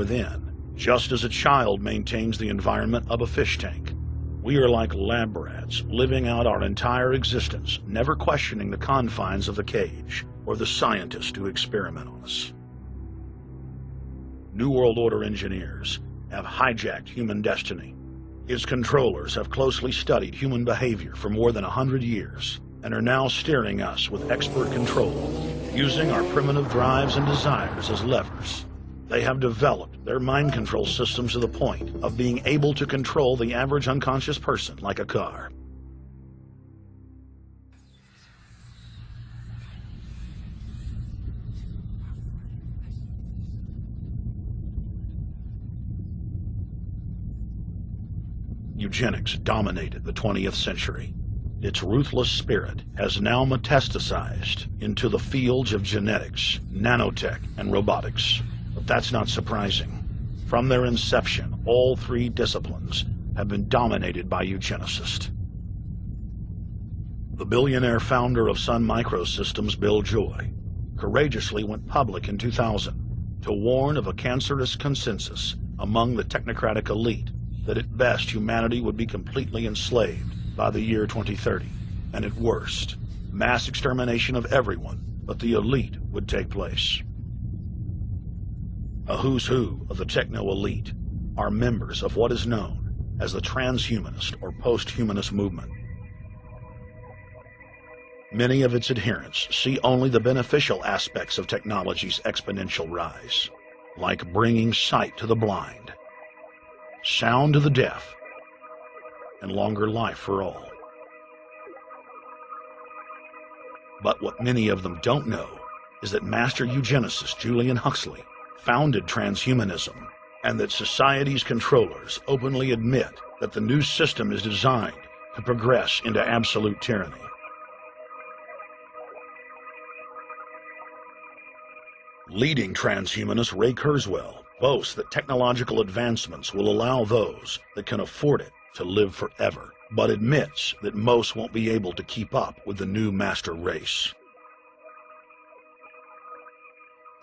within, just as a child maintains the environment of a fish tank. We are like lab rats, living out our entire existence, never questioning the confines of the cage or the scientists who experiment on us. New World Order engineers have hijacked human destiny. Its controllers have closely studied human behavior for more than 100 years and are now steering us with expert control, using our primitive drives and desires as levers. They have developed their mind control systems to the point of being able to control the average unconscious person like a car. Eugenics dominated the 20th century. Its ruthless spirit has now metastasized into the fields of genetics, nanotech, and robotics. But that's not surprising. From their inception, all three disciplines have been dominated by eugenicists. The billionaire founder of Sun Microsystems, Bill Joy, courageously went public in 2000 to warn of a cancerous consensus among the technocratic elite that at best humanity would be completely enslaved by the year 2030, and at worst, mass extermination of everyone but the elite would take place. A who's who of the techno-elite are members of what is known as the transhumanist or post-humanist movement. Many of its adherents see only the beneficial aspects of technology's exponential rise, like bringing sight to the blind, sound to the deaf, and longer life for all. But what many of them don't know is that master eugenicist Julian Huxley founded transhumanism, and that society's controllers openly admit that the new system is designed to progress into absolute tyranny. Leading transhumanist Ray Kurzweil boasts that technological advancements will allow those that can afford it to live forever, but admits that most won't be able to keep up with the new master race.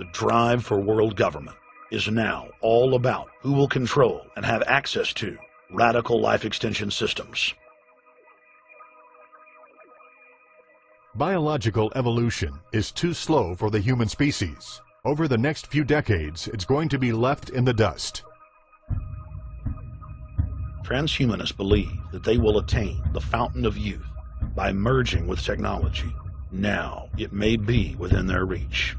The drive for world government is now all about who will control and have access to radical life extension systems. Biological evolution is too slow for the human species. Over the next few decades, it's going to be left in the dust. Transhumanists believe that they will attain the fountain of youth by merging with technology. Now, it may be within their reach.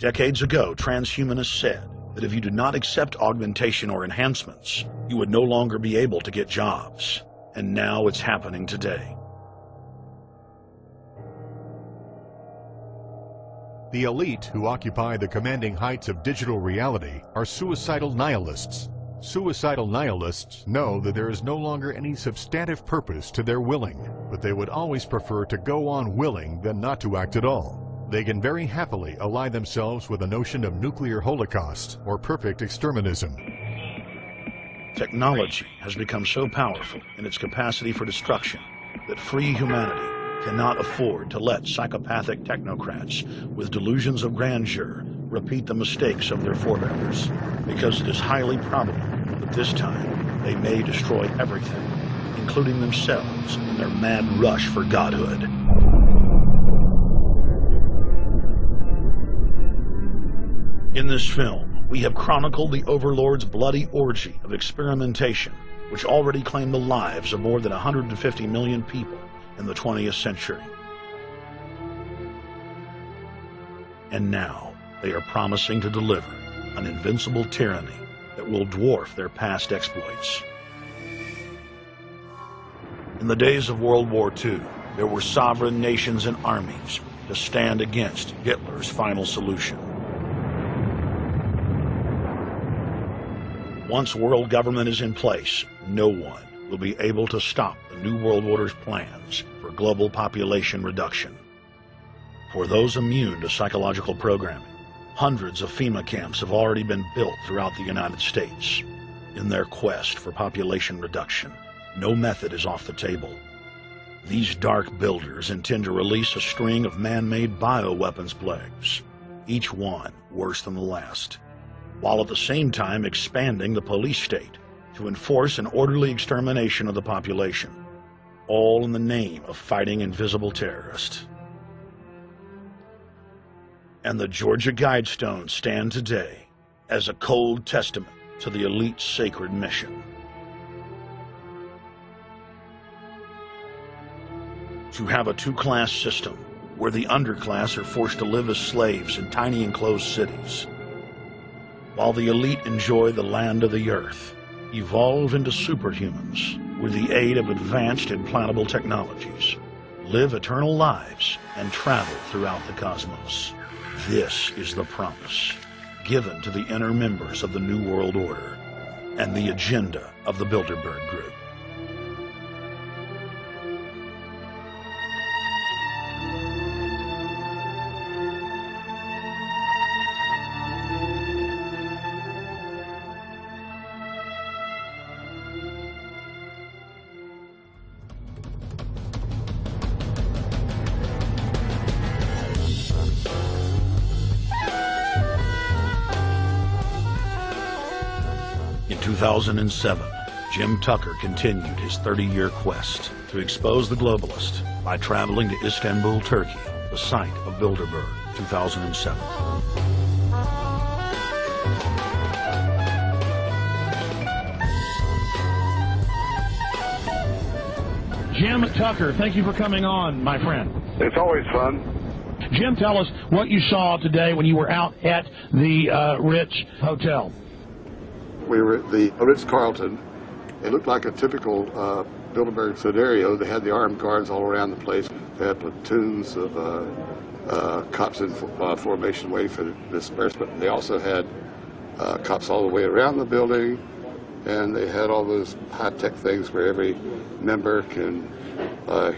Decades ago, transhumanists said that if you did not accept augmentation or enhancements, you would no longer be able to get jobs. And now it's happening today. The elite who occupy the commanding heights of digital reality are suicidal nihilists. Suicidal nihilists know that there is no longer any substantive purpose to their willing, but they would always prefer to go on willing than not to act at all. They can very happily ally themselves with the notion of nuclear holocaust or perfect exterminism. Technology has become so powerful in its capacity for destruction that free humanity cannot afford to let psychopathic technocrats with delusions of grandeur repeat the mistakes of their forebears, because it is highly probable that this time they may destroy everything, including themselves in their mad rush for godhood. In this film, we have chronicled the Overlord's bloody orgy of experimentation, which already claimed the lives of more than 150 million people in the 20th century. And now, they are promising to deliver an invincible tyranny that will dwarf their past exploits. In the days of World War II, there were sovereign nations and armies to stand against Hitler's final solution. Once world government is in place, no one will be able to stop the New World Order's plans for global population reduction. For those immune to psychological programming, hundreds of FEMA camps have already been built throughout the United States. In their quest for population reduction, no method is off the table. These dark builders intend to release a string of man-made bioweapons plagues, each one worse than the last, while at the same time expanding the police state to enforce an orderly extermination of the population, all in the name of fighting invisible terrorists. And the Georgia Guidestones stand today as a cold testament to the elite's sacred mission. To have a two-class system where the underclass are forced to live as slaves in tiny enclosed cities, while the elite enjoy the land of the earth, evolve into superhumans with the aid of advanced implantable technologies, live eternal lives, and travel throughout the cosmos. This is the promise given to the inner members of the New World Order and the agenda of the Bilderberg Group. In 2007, Jim Tucker continued his 30-year quest to expose the globalist by traveling to Istanbul, Turkey, the site of Bilderberg, 2007. Jim Tucker, thank you for coming on, my friend. It's always fun. Jim, tell us what you saw today when you were out at the Ritz Hotel. We were at the Ritz-Carlton. It looked like a typical Bilderberg scenario. They had the armed guards all around the place. They had platoons of cops in formation waiting for the disbursement. They also had cops all the way around the building, and they had all those high-tech things where every member can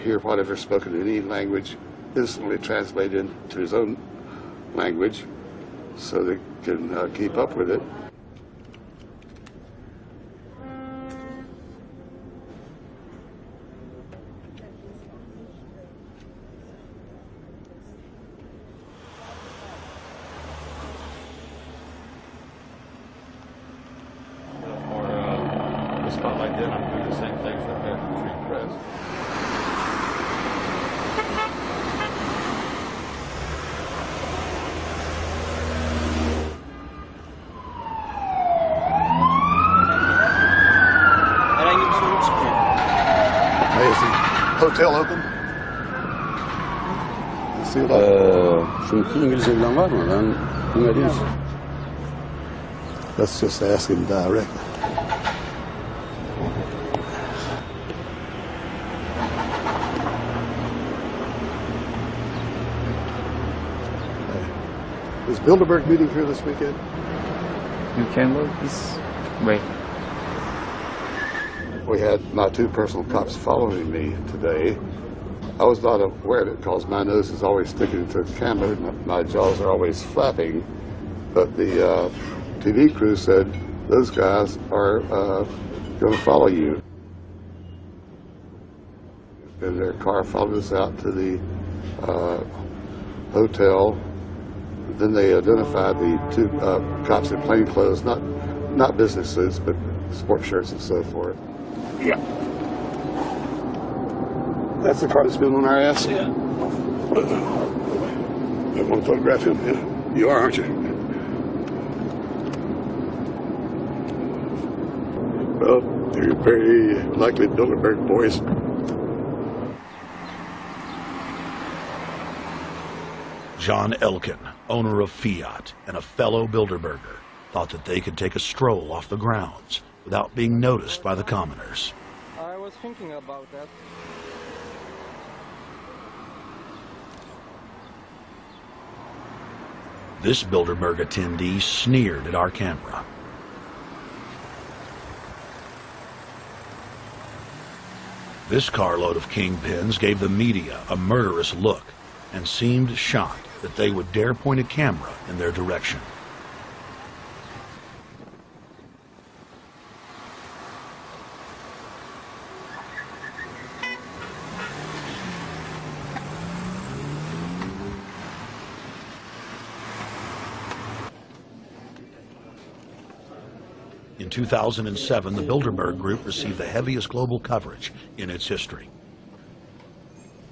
hear whatever's spoken in any language, instantly translate into his own language so they can keep up with it. Spotlight did, I'm doing the same thing for American Free Press. Herhangi bir sorun çıkmıyor. Hey, is the hotel open? Sealed up? Çünkü İngilizce bilen var mı? Ben bilmediğim için. Let's just ask him directly. Is Bilderberg meeting here this weekend? You can look this way. We had my two personal cops following me today. I was not aware of it because my nose is always sticking to the camera and my jaws are always flapping. But the TV crew said those guys are going to follow you. And their car followed us out to the hotel. Then they identified the two cops in plain clothes, not business suits, but sport shirts and so forth. Yeah. That's the car that's been on our ass? Yeah. I want to photograph him. Yeah. You are, aren't you? Well, they're very likely Bilderberg boys. John Elkin, owner of Fiat and a fellow Bilderberger, thought that they could take a stroll off the grounds without being noticed by the commoners. I was thinking about that. This Bilderberg attendee sneered at our camera. This carload of kingpins gave the media a murderous look and seemed shocked that they would dare point a camera in their direction. In 2007, the Bilderberg Group received the heaviest global coverage in its history.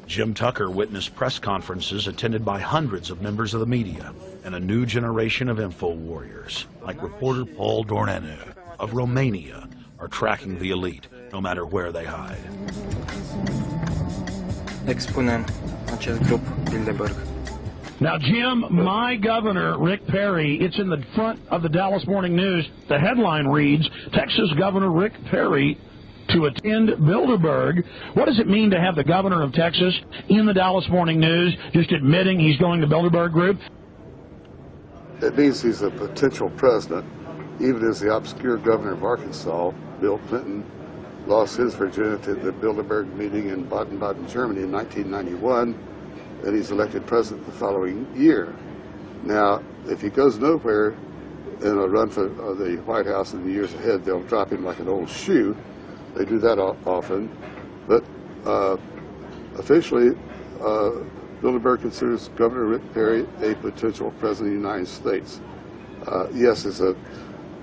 Jim Tucker witnessed press conferences attended by hundreds of members of the media and a new generation of info warriors, like reporter Paul Dornanu of Romania, are tracking the elite no matter where they hide. Expunem acest grup Bilderberg. Now, Jim, my governor, Rick Perry, it's in the front of the Dallas Morning News. The headline reads, Texas Governor Rick Perry to attend Bilderberg. What does it mean to have the governor of Texas in the Dallas Morning News just admitting he's going to Bilderberg Group? It means he's a potential president, even as the obscure governor of Arkansas, Bill Clinton, lost his virginity at the Bilderberg meeting in Baden-Baden, Germany in 1991, and he's elected president the following year. Now, if he goes nowhere in a run for the White House in the years ahead, they'll drop him like an old shoe. They do that often, but officially, Bilderberg considers Governor Rick Perry a potential president of the United States. Yes, it's a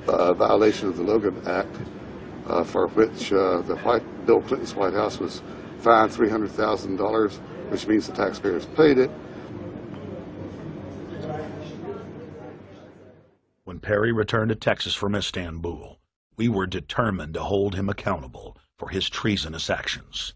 violation of the Logan Act, for which Bill Clinton's White House was fined $300,000, which means the taxpayers paid it. When Perry returned to Texas from Istanbul, we were determined to hold him accountable for his treasonous actions.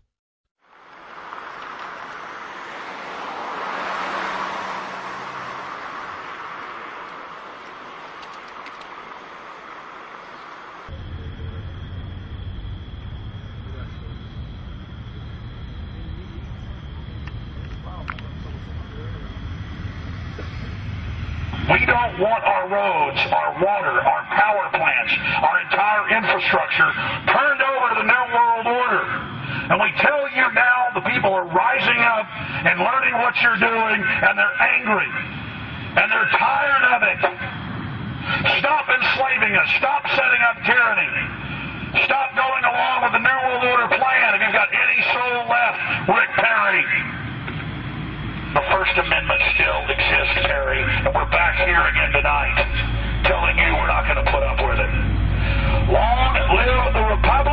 We don't want our roads, our water, our power plants, our entire infrastructure turned over to the New World Order. And we tell you now the people are rising up and learning what you're doing, and they're angry. And they're tired of it. Stop enslaving us. Stop setting up tyranny. Stop going along with the New World Order plan if you've got any soul left, Rick Perry. The First Amendment still exists, Perry, and we're back here again tonight telling you we're not going to put up with it. Long live the Republic!